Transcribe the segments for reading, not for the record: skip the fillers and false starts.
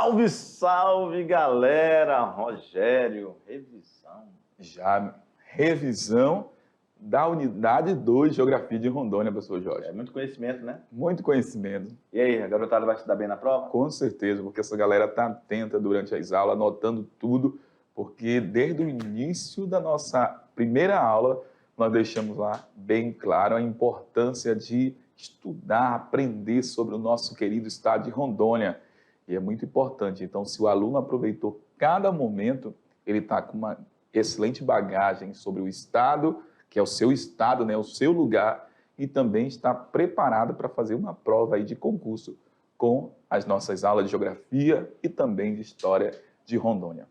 Salve, salve, galera! Rogério, revisão. Já revisão da unidade 2 de Geografia de Rondônia, professor Jorge. É muito conhecimento, né? Muito conhecimento. E aí, a garotada vai se dar bem na prova? Com certeza, porque essa galera está atenta durante as aulas, anotando tudo, porque desde o início da nossa primeira aula, nós deixamos lá bem claro a importância de estudar, aprender sobre o nosso querido estado de Rondônia. E é muito importante. Então, se o aluno aproveitou cada momento, ele está com uma excelente bagagem sobre o estado, que é o seu estado, né, o seu lugar, e também está preparado para fazer uma prova aí de concurso com as nossas aulas de geografia e também de história de Rondônia.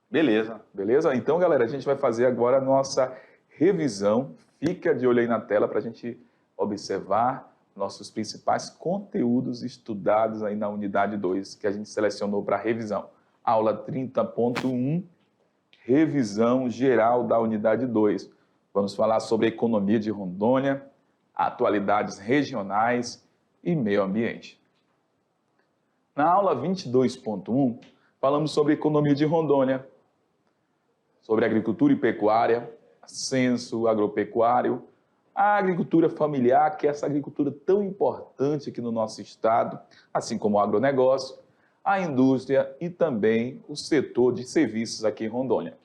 Beleza. Beleza? Então, galera, a gente vai fazer agora a nossa revisão. Fica de olho aí na tela para a gente observar nossos principais conteúdos estudados aí na unidade 2, que a gente selecionou para revisão. Aula 30.1, revisão geral da unidade 2. Vamos falar sobre a economia de Rondônia, atualidades regionais e meio ambiente. Na aula 22.1, falamos sobre a economia de Rondônia, sobre agricultura e pecuária, censo agropecuário, a agricultura familiar, que é essa agricultura tão importante aqui no nosso estado, assim como o agronegócio, a indústria e também o setor de serviços aqui em Rondônia.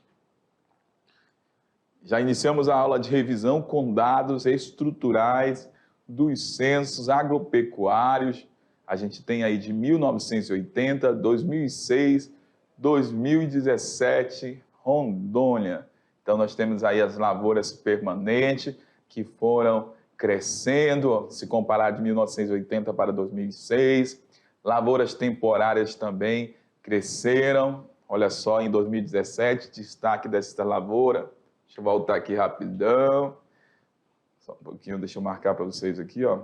Já iniciamos a aula de revisão com dados estruturais dos censos agropecuários. A gente tem aí de 1980, 2006, 2017, Rondônia. Então, nós temos aí as lavouras permanentes, que foram crescendo, se comparar de 1980 para 2006. Lavouras temporárias também cresceram. Olha só, em 2017, destaque dessa lavoura. Deixa eu voltar aqui rapidão. Só um pouquinho, deixa eu marcar para vocês aqui, ó.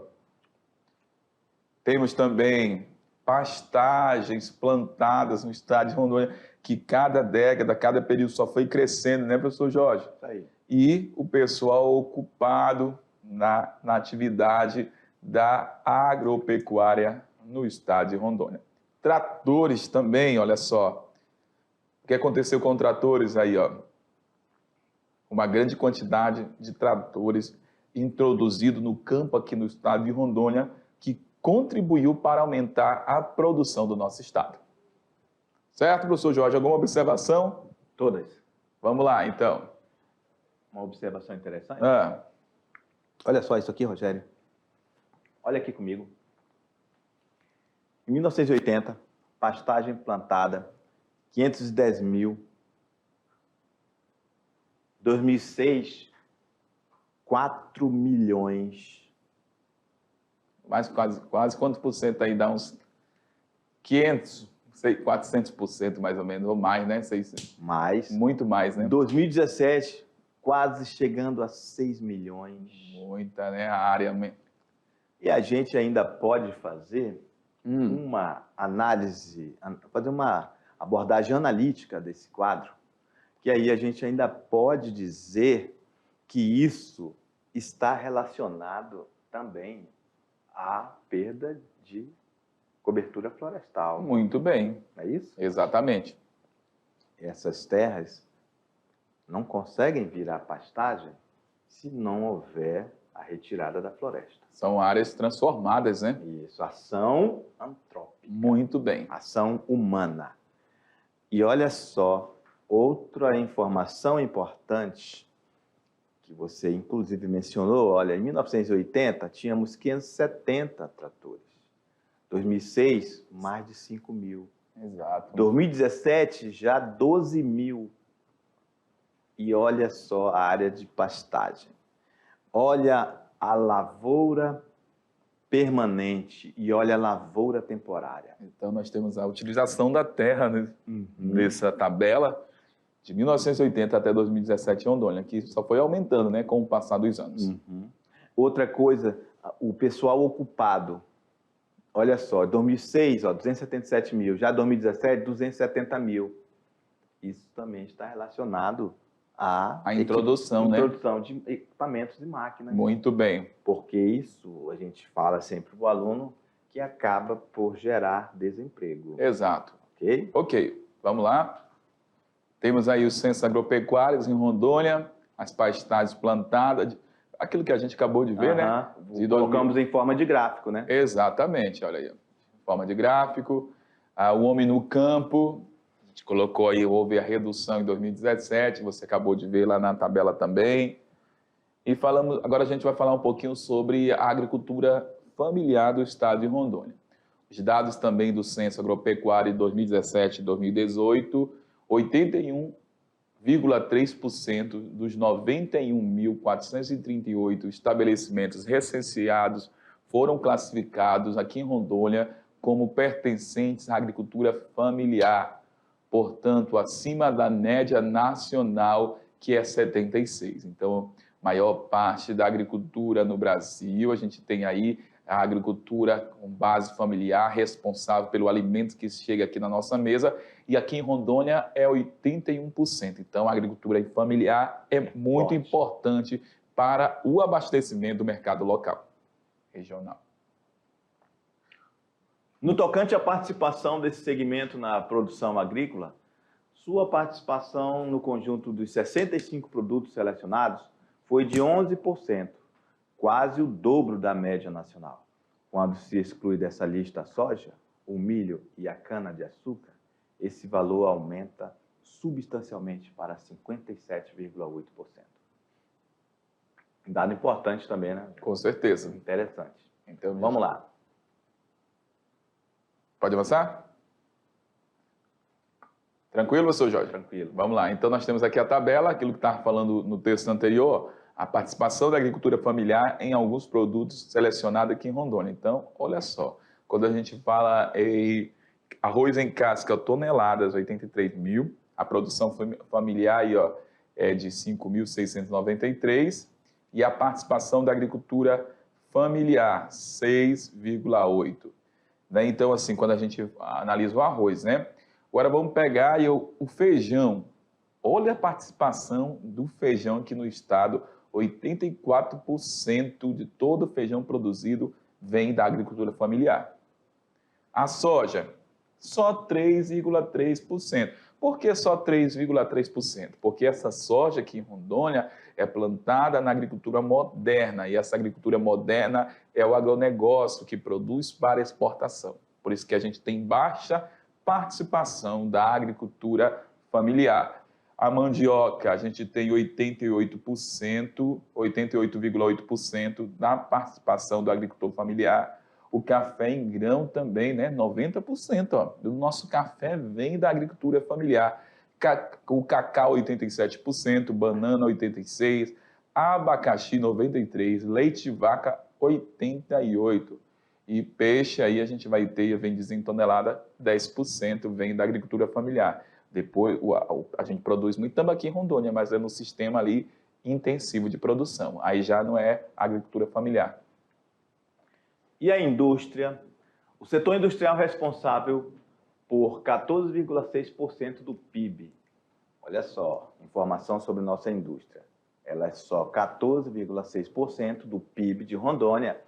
Temos também pastagens plantadas no estado de Rondônia, que cada década, cada período só foi crescendo, né, professor Jorge? Isso aí. E o pessoal ocupado na atividade da agropecuária no estado de Rondônia. Tratores também, olha só. O que aconteceu com tratores aí, ó? Uma grande quantidade de tratores introduzidos no campo aqui no estado de Rondônia, que contribuiu para aumentar a produção do nosso estado. Certo, professor Jorge? Alguma observação? Todas. Vamos lá, então. Uma observação interessante. Olha só isso aqui, Rogério. Olha aqui comigo. Em 1980, pastagem plantada, 510 mil. 2006, 4 milhões. Mais quase quanto por cento aí? Dá uns 500, sei, 400% mais ou menos, ou mais, né? Mais. Muito mais, né? 2017, quase chegando a 6 milhões. Muita, né? A área. E a gente ainda pode fazer uma análise, fazer uma abordagem analítica desse quadro, que aí a gente ainda pode dizer que isso está relacionado também à perda de cobertura florestal. Muito bem. Não é isso? Exatamente. Essas terras não conseguem virar pastagem se não houver a retirada da floresta. São áreas transformadas, né? Isso, ação antrópica. Muito bem. Ação humana. E olha só, outra informação importante que você inclusive mencionou, olha, em 1980 tínhamos 570 tratores. 2006, mais de 5 mil. Exato. 2017, já 12 mil. E olha só a área de pastagem. Olha a lavoura permanente e olha a lavoura temporária. Então, nós temos a utilização da terra, né? Nessa tabela de 1980 até 2017 em Rondônia, que só foi aumentando, né, com o passar dos anos. Outra coisa, o pessoal ocupado. Olha só, 2006, ó, 277 mil. Já 2017, 270 mil. Isso também está relacionado à introdução, né? Introdução de equipamentos e máquinas. Muito bem. Porque isso, a gente fala sempre para o aluno, que acaba por gerar desemprego. Exato. Ok? Ok, vamos lá. Temos aí os centros agropecuários em Rondônia, as pastagens plantadas, aquilo que a gente acabou de ver, né? De Colocamos em forma de gráfico, né? Exatamente, olha aí, forma de gráfico. O homem no campo, a gente colocou aí, houve a redução em 2017, você acabou de ver lá na tabela também. E agora a gente vai falar um pouquinho sobre a agricultura familiar do estado de Rondônia. Os dados também do Censo Agropecuário de 2017 e 2018, 81,3% dos 91.438 estabelecimentos recenseados foram classificados aqui em Rondônia como pertencentes à agricultura familiar, portanto, acima da média nacional, que é 76. Então, maior parte da agricultura no Brasil, a gente tem aí a agricultura com base familiar, responsável pelo alimento que chega aqui na nossa mesa, e aqui em Rondônia é 81%. Então, a agricultura familiar é muito importante para o abastecimento do mercado local, regional. No tocante à participação desse segmento na produção agrícola, sua participação no conjunto dos 65 produtos selecionados foi de 11%, quase o dobro da média nacional. Quando se exclui dessa lista a soja, o milho e a cana-de-açúcar, esse valor aumenta substancialmente para 57,8%. Dado importante também, né? Com certeza. Interessante. Então, vamos lá. Pode avançar? Tranquilo, professor Jorge? Tranquilo. Vamos lá. Então, nós temos aqui a tabela, aquilo que estava falando no texto anterior, a participação da agricultura familiar em alguns produtos selecionados aqui em Rondônia. Então, olha só, quando a gente fala em arroz em casca, toneladas, 83 mil, a produção familiar aí, ó, é de 5.693, e a participação da agricultura familiar, 6,8. Né? Então, assim, quando a gente analisa o arroz, né? Agora vamos pegar aí o feijão. Olha a participação do feijão aqui no estado. 84% de todo o feijão produzido vem da agricultura familiar. A soja, só 3,3%. Por que só 3,3%? Porque essa soja aqui em Rondônia é plantada na agricultura moderna, e essa agricultura moderna é o agronegócio que produz para exportação. Por isso que a gente tem baixa participação da agricultura familiar. A mandioca, a gente tem 88,8% da participação do agricultor familiar. O café em grão também, né? 90%. Ó, do nosso café vem da agricultura familiar. O cacau, 87%, banana, 86%, abacaxi, 93%, leite de vaca, 88%. E peixe, aí a gente vai ter, vem dizer em tonelada, 10% vem da agricultura familiar. Depois, a gente produz muito tambaqui em Rondônia, mas é no sistema ali intensivo de produção. Aí já não é agricultura familiar. E a indústria? O setor industrial é responsável por 14,6% do PIB. Olha só, informação sobre nossa indústria. Ela é só 14,6% do PIB de Rondônia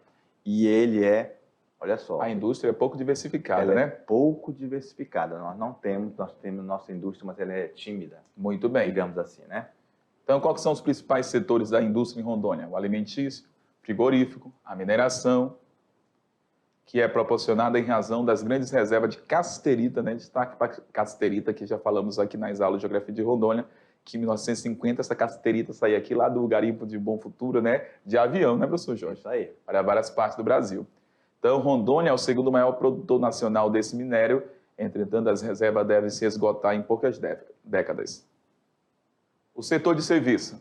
e ele é, olha só... A indústria é pouco diversificada, né? É pouco diversificada. Nós temos nossa indústria, mas ela é tímida. Muito bem. Digamos assim, né? Então, quais são os principais setores da indústria em Rondônia? O alimentício, frigorífico, a mineração, que é proporcionada em razão das grandes reservas de casterita, né? Destaque para casterita, que já falamos aqui nas aulas de Geografia de Rondônia, que em 1950 essa casterita saía aqui lá do garimpo de Bom Futuro, né? De avião, né, professor Jorge? Isso aí. Para várias partes do Brasil. Então, Rondônia é o segundo maior produtor nacional desse minério, entretanto, as reservas devem se esgotar em poucas décadas. O setor de serviço,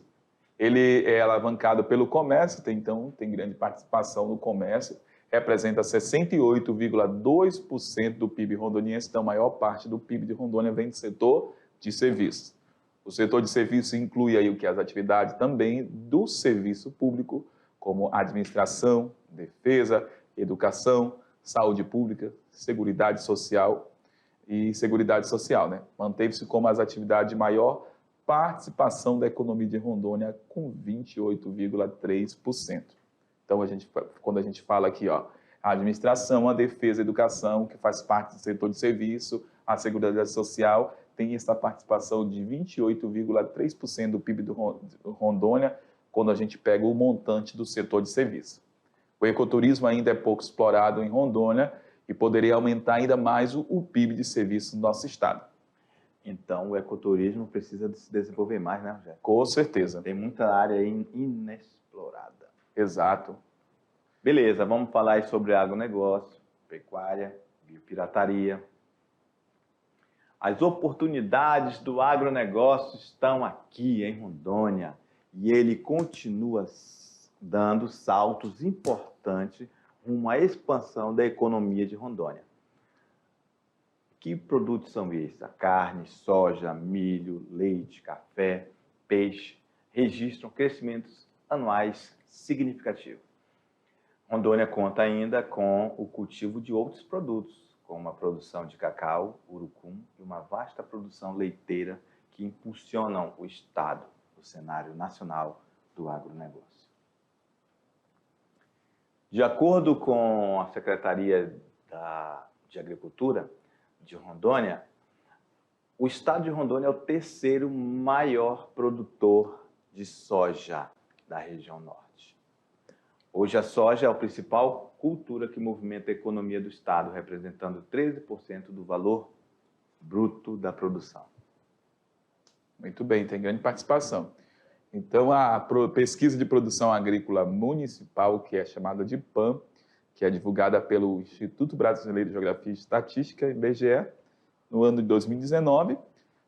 ele é alavancado pelo comércio, então tem grande participação no comércio, representa 68,2% do PIB rondoniense, então a maior parte do PIB de Rondônia vem do setor de serviços. O setor de serviços inclui aí o que as atividades também do serviço público, como administração, defesa, educação, saúde pública, seguridade social, né? Manteve-se como as atividades de maior participação da economia de Rondônia com 28,3%. Então, quando a gente fala aqui, ó, a administração, a defesa, a educação, que faz parte do setor de serviço, a Seguridade Social tem essa participação de 28,3% do PIB do Rondônia, quando a gente pega o montante do setor de serviço. O ecoturismo ainda é pouco explorado em Rondônia e poderia aumentar ainda mais o PIB de serviço do nosso estado. Então, o ecoturismo precisa se desenvolver mais, né, Rogério? Com certeza. Tem muita área aí inexplorada. Exato. Beleza, vamos falar aí sobre agronegócio, pecuária, biopirataria. As oportunidades do agronegócio estão aqui em Rondônia e ele continua dando saltos importantes rumo à expansão da economia de Rondônia. Que produtos são esses? A carne, soja, milho, leite, café, peixe registram crescimentos anuais significativos. Rondônia conta ainda com o cultivo de outros produtos, como a produção de cacau, urucum e uma vasta produção leiteira que impulsionam o estado no cenário nacional do agronegócio. De acordo com a Secretaria de Agricultura de Rondônia, o estado de Rondônia é o terceiro maior produtor de soja da região norte. Hoje a soja é a principal cultura que movimenta a economia do estado, representando 13% do valor bruto da produção. Muito bem, tem grande participação. Então, a pesquisa de produção agrícola municipal, que é chamada de PAM, que é divulgada pelo Instituto Brasileiro de Geografia e Estatística, IBGE, no ano de 2019,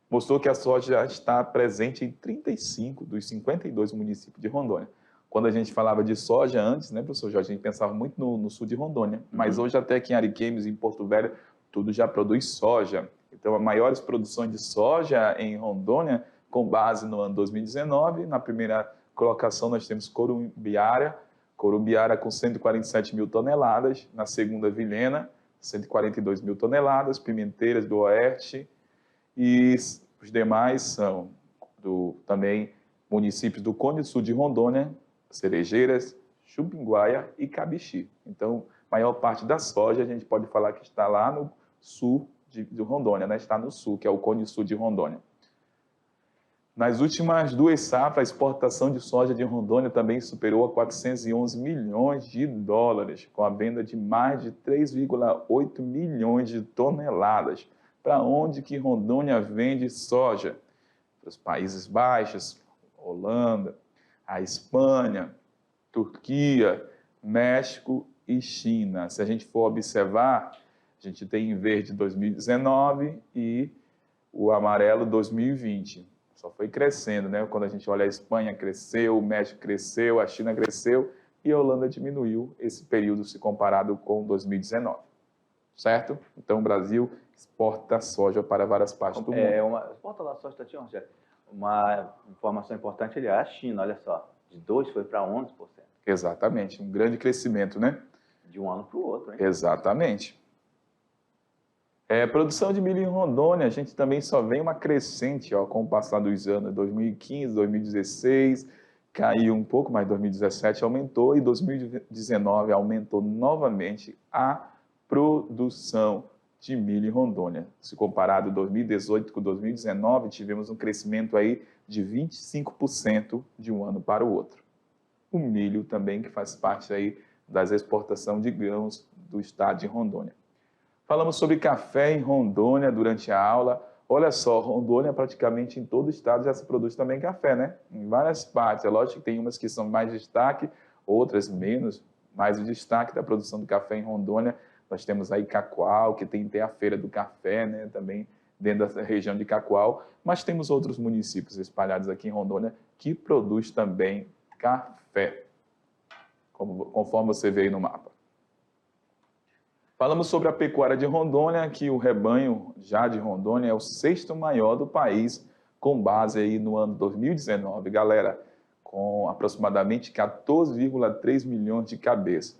mostrou que a soja está presente em 35 dos 52 municípios de Rondônia. Quando a gente falava de soja antes, né, professor Jorge, a gente pensava muito no sul de Rondônia, mas hoje até aqui em Ariquemes, em Porto Velho, tudo já produz soja. Então, as maiores produções de soja em Rondônia, com base no ano 2019, na primeira colocação nós temos Corumbiara com 147 mil toneladas, na segunda Vilhena, 142 mil toneladas, Pimenteiras do Oeste, e os demais são também municípios do Cone Sul de Rondônia, Cerejeiras, Chupinguaia e Cabixi. Então, a maior parte da soja a gente pode falar que está lá no sul de Rondônia, né? Está no sul, que é o Cone Sul de Rondônia. Nas últimas 2 safras, a exportação de soja de Rondônia também superou a 411 milhões de dólares, com a venda de mais de 3,8 milhões de toneladas. Para onde que Rondônia vende soja? Para os Países Baixos, Holanda, a Espanha, Turquia, México e China. Se a gente for observar, a gente tem em verde 2019 e o amarelo 2020. Só foi crescendo, né? Quando a gente olha a Espanha cresceu, o México cresceu, a China cresceu e a Holanda diminuiu esse período se comparado com 2019, certo? Então o Brasil exporta soja para várias partes do mundo. Exporta lá soja, tá, Rogério? Uma informação importante é a China, olha só, de 2% foi para 11%. Exatamente, um grande crescimento, né? De um ano para o outro, hein? Exatamente. Produção de milho em Rondônia, a gente também só vê uma crescente com o passar dos anos. 2015, 2016, caiu um pouco, mas 2017 aumentou e 2019 aumentou novamente a produção de milho em Rondônia. Se comparado 2018 com 2019, tivemos um crescimento aí de 25% de um ano para o outro. O milho também, que faz parte aí das exportações de grãos do estado de Rondônia. Falamos sobre café em Rondônia durante a aula. Olha só, Rondônia praticamente em todo o estado já se produz também café, né? Em várias partes. É lógico que tem umas que são mais destaque, outras menos, mas o destaque da produção do café em Rondônia, nós temos aí Cacoal, que tem a Feira do Café, né? Também dentro da região de Cacoal, mas temos outros municípios espalhados aqui em Rondônia que produz também café, conforme você vê aí no mapa. Falamos sobre a pecuária de Rondônia, que o rebanho já de Rondônia é o 6º maior do país, com base aí no ano 2019, galera, com aproximadamente 14,3 milhões de cabeças.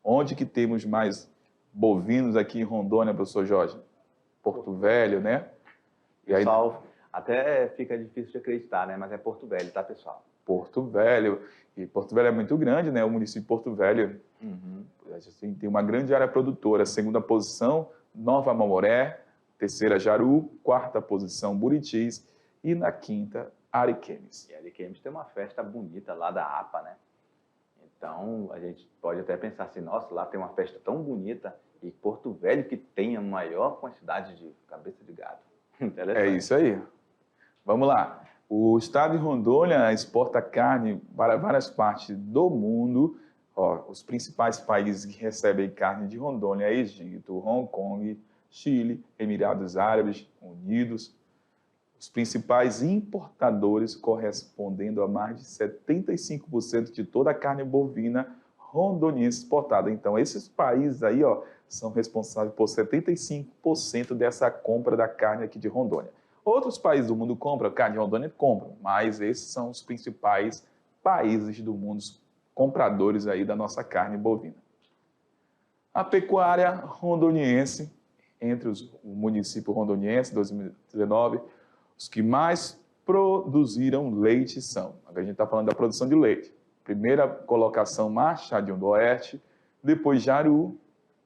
Onde que temos mais bovinos aqui em Rondônia, professor Jorge? Porto Velho, né? E aí, pessoal, até fica difícil de acreditar, né? Mas é Porto Velho, tá, pessoal? Porto Velho. E Porto Velho é muito grande, né? O município de Porto Velho tem uma grande área produtora. Segunda posição, Nova Mamoré. terceira, Jaru, quarta posição, Buritis, e na quinta, Ariquemes. E Ariquemes tem uma festa bonita lá da APA, né? Então, a gente pode até pensar assim, nossa, lá tem uma festa tão bonita e Porto Velho que tem a maior quantidade de cabeça de gado. Interessante. É isso aí. Vamos lá. O estado de Rondônia exporta carne para várias partes do mundo. Ó, os principais países que recebem carne de Rondônia é Egito, Hong Kong, Chile, Emirados Árabes Unidos. Os principais importadores, correspondendo a mais de 75% de toda a carne bovina rondoniense exportada. Então, esses países aí, ó, são responsáveis por 75% dessa compra da carne aqui de Rondônia. Outros países do mundo compram carne de Rondônia, compram, mas esses são os principais países do mundo compradores aí da nossa carne bovina. A pecuária rondoniense, entre o município rondoniense, 2019, os que mais produziram leite são, agora a gente está falando da produção de leite. Primeira colocação, Machadinho do Oeste, depois Jaru,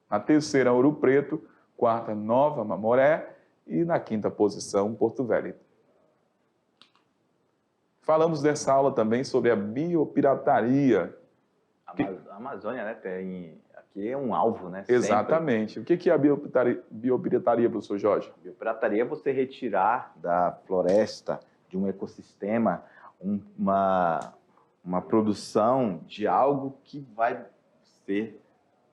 na terceira, Ouro Preto, quarta, Nova Mamoré e na quinta posição, Porto Velho. Falamos dessa aula também sobre a biopirataria. A Amazônia, né, aqui é um alvo, né? Exatamente. Sempre. O que é a biopirataria, professor Jorge? Biopirataria é você retirar da floresta, de um ecossistema, uma produção de algo que vai ser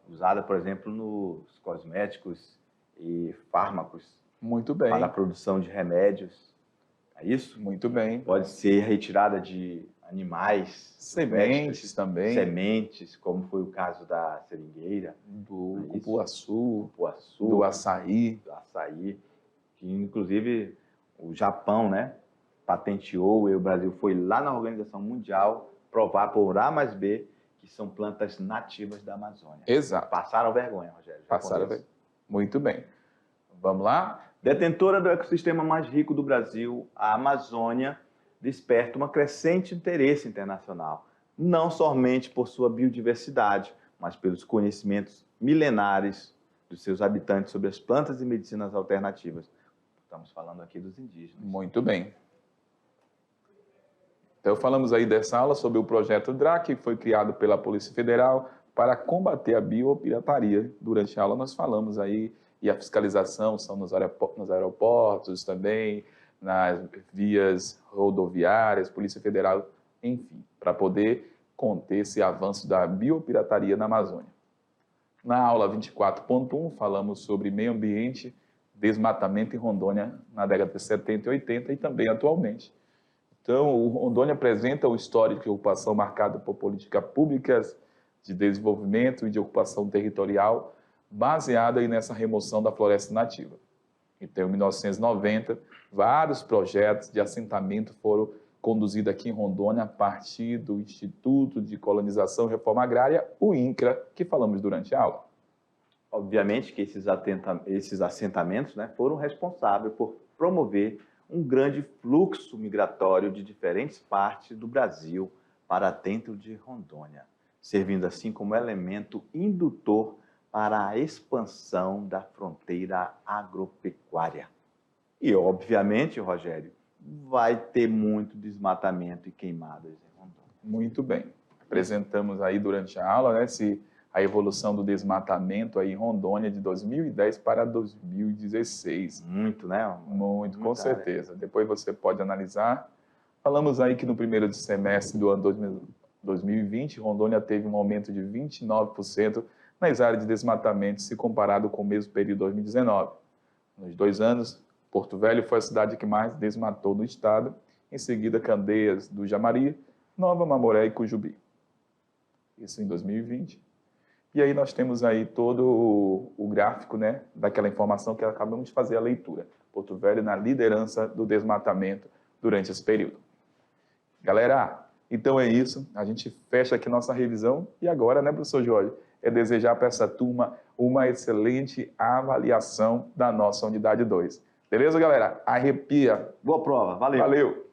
usada, por exemplo, nos cosméticos e fármacos. Muito bem. Para a produção de remédios. É isso? Muito bem. Pode ser retirada de animais. Sementes também. Sementes, como foi o caso da seringueira. Do cupuaçu. Do açaí. Do açaí. Que, inclusive, o Japão, né, patenteou, e o Brasil foi lá na Organização Mundial provar por A mais B que são plantas nativas da Amazônia. Exato. Passaram vergonha, Rogério. Passaram vergonha. Muito bem. Vamos lá? Detentora do ecossistema mais rico do Brasil, a Amazônia desperta um crescente interesse internacional, não somente por sua biodiversidade, mas pelos conhecimentos milenares dos seus habitantes sobre as plantas e medicinas alternativas. Estamos falando aqui dos indígenas. Muito bem. Então, falamos aí dessa aula sobre o projeto DRAC, que foi criado pela Polícia Federal para combater a biopirataria. Durante a aula nós falamos aí, e a fiscalização são nos aeroportos também, nas vias rodoviárias, Polícia Federal, enfim, para poder conter esse avanço da biopirataria na Amazônia. Na aula 24.1, falamos sobre meio ambiente, desmatamento em Rondônia na década de 70 e 80 e também atualmente. Então, o Rondônia apresenta um histórico de ocupação marcado por políticas públicas de desenvolvimento e de ocupação territorial, baseada aí nessa remoção da floresta nativa. Então, em 1990, vários projetos de assentamento foram conduzidos aqui em Rondônia a partir do Instituto de Colonização e Reforma Agrária, o INCRA, que falamos durante a aula. Obviamente que esses assentamentos, né, foram responsáveis por promover um grande fluxo migratório de diferentes partes do Brasil para dentro de Rondônia, servindo assim como elemento indutor para a expansão da fronteira agropecuária. E, obviamente, Rogério, vai ter muito desmatamento e queimadas em Rondônia. Muito bem. Apresentamos aí durante a aula, né, a evolução do desmatamento aí em Rondônia de 2010 para 2016. Muito, né? Muito, com certeza. Depois você pode analisar. Falamos aí que no primeiro semestre do ano 2020, Rondônia teve um aumento de 29% nas áreas de desmatamento, se comparado com o mesmo período de 2019. Nos 2 anos, Porto Velho foi a cidade que mais desmatou no estado, em seguida Candeias do Jamari, Nova Mamoré e Cujubi. Isso em 2020. E aí nós temos aí todo o gráfico, né, daquela informação que acabamos de fazer a leitura. Porto Velho na liderança do desmatamento durante esse período. Galera, então é isso. A gente fecha aqui nossa revisão. E agora, né, professor Jorge, é desejar para essa turma uma excelente avaliação da nossa unidade 2. Beleza, galera? Arrepia. Boa prova. Valeu. Valeu.